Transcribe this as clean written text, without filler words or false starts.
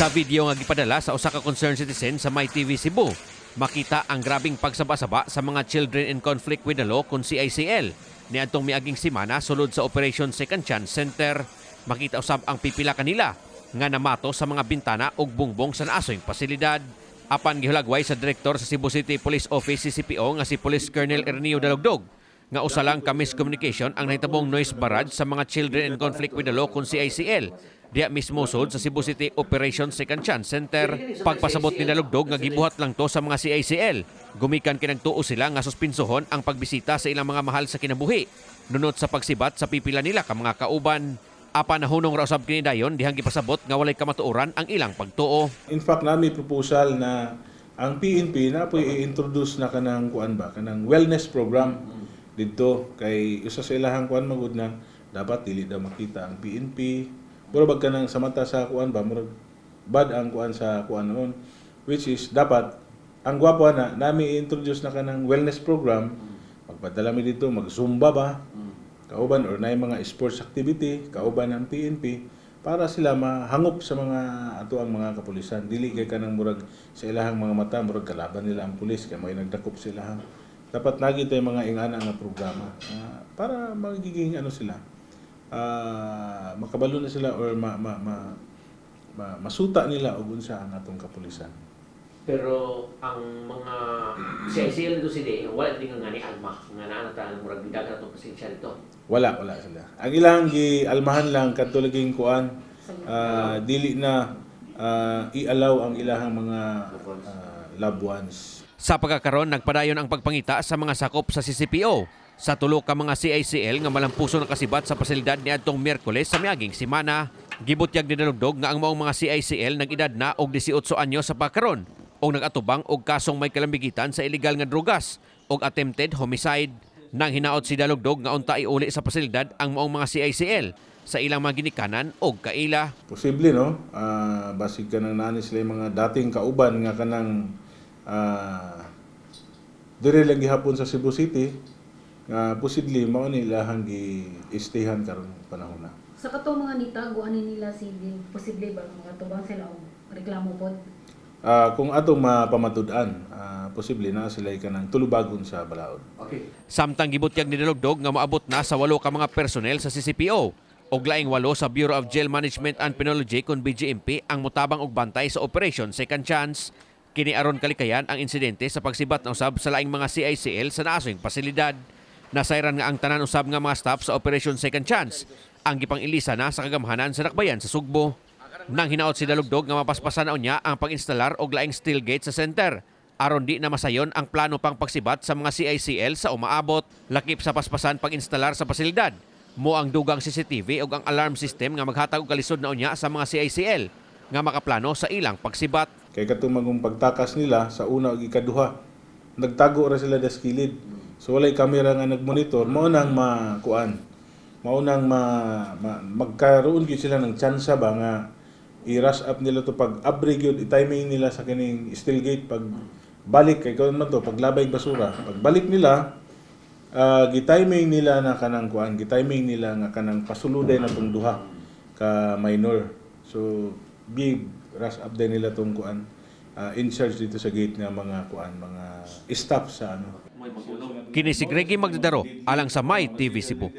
Sa video nga gipadala sa usa ka concerned citizen sa MyTV Cebu, makita ang grabing pagsaba-saba sa mga Children in Conflict with the Law kung CICL. Niadtong miaging semana sulod sa Operation Second Chance Center, makita usab ang pipila kanila nga namato sa mga bintana ug bungbong sa naasoyng pasilidad. Apan gihulagway sa direktor sa Cebu City Police Office CCPO nga si Police Colonel Ernio Dalugdog nga usa lang ka miscommunication ang nahitabong noise barrage sa mga Children in Conflict with the Law kung CICL. Diya mismo sud sa Cebu City Operation Second Chance Center. Pagpasabot ni Dalugdog nga gibuhat lang to sa mga CICL. Gumikan kinagtuo sila nga suspinsohon ang pagbisita sa ilang mga mahal sa kinabuhi nunot sa pagsibat sa pipila nila ka mga kauban. Apan nahunong ra usab kini dayon dihang gipasabot nga walay kamatuoran ang ilang pagtuo. In fact, nami proposal na ang PNP na po i-introduce na kanang kuan ba kanang wellness program didto kay isa sa ilahang kuan magud na dapat dili daw makita ang PNP. Pero bag kanang samanta sa kuan ba murag bad ang kuan sa kuan noon, which is dapat ang gwapo na nami i-introduce na kanang wellness program. Magpadala mi dito mag-zumba ba kauban or nay mga sports activity kauban ng PNP para sila mahangop sa mga ato ang mga kapulisan. Dili kay kanang murag sa ilahang mga mata murag kalaban nila ang pulis kay may nagdakop sila. Dapat nagi tay mga ingana nga programa para magiging ano sila makabalo na sila or masuta nila og unsa ang atong kapulisan. Pero ang mga CICL dito sila, wala din nga ni Alma, nga naanata ang murag bidag na itong presensya dito. Wala sila. Ang ilang gi-almahan lang katulaging kuan, dili na i-allow ang ilahang mga loved ones. Sa pagkakaroon, nagpadayon ang pagpangita sa mga sakop sa CCPO sa tulo ka mga CICL nga malampuso ng kasibat sa pasilidad ni adtong Miyerkules sa miaging semana. Gibutyag ni Dalugdog nga ang maong mga CICL nag-edad na og 18 anyo sa pagkaron o nagatubang og kasong may kalambigitan sa illegal nga drugas o attempted homicide. Nang hinaot si Dalugdog nga unta iuli sa pasilidad ang maong mga CICL sa ilang mga ginikanan o kaila. Posible no? Basig ka nang nani sila yung mga dating kauban nga kanang dire lang gihapon sa Cebu City nga posible mao ni ilahang gi-stayhan karon panahon na. Sa katong mga nitago ani nila civil, posible ba makatubang sila og reklamo pod? Kung atong mapamatud-an, posible na sila kanang tulubagon sa balaod. Okay. Samtang gibutyag ni Dalugdog nga maabot na sa 8 ka mga personnel sa CCPO og laing 8 sa Bureau of Jail Management and Penology kun BJMP ang mutabang og bantay sa Operation Second Chance. Kini aron kalikayan ang insidente sa pagsibat na usab sa laing mga CICL sa naasoyng pasilidad. Nasayran nga ang tanan usab nga mga staff sa Operation Second Chance ang gipang-ilisa na sa kagamhanan sa Dakbayan sa Sugbo. Nang hinaot si Dalugdog nga mapaspasan na niya ang pag-instalar og laing steel gate sa center aron di na masayon ang plano pang pagsibat sa mga CICL sa umaabot. Lakip sa paspasan pag-instalar sa pasilidad mo ang dugang CCTV ug ang alarm system nga maghatag og kalisod na unya sa mga CICL nga makaplano sa ilang pagsibat. Kay katumagong pagtakas nila sa una ug ikaduha, nagtago ra sila sa kilid. So walay kamera nga nagmonitor, mao nang makuan. Mao nang magkaroon gyud sila ng tsansa ba nga i-rush up nila to pag abreg yun, i-timing nila sa kining steel gate pag balik kay karon man to paglabay basura. Pagbalik nila gi-timing nila na kanang kuan, gi-timing nila nga kanang pasuluday na tong duha ka minor. So big rush up din nila tong kuan in charge dito sa gate nga mga kuan, mga staff sa ano. Kini si Greggy Magdadaro alang sa MyTV Cebu.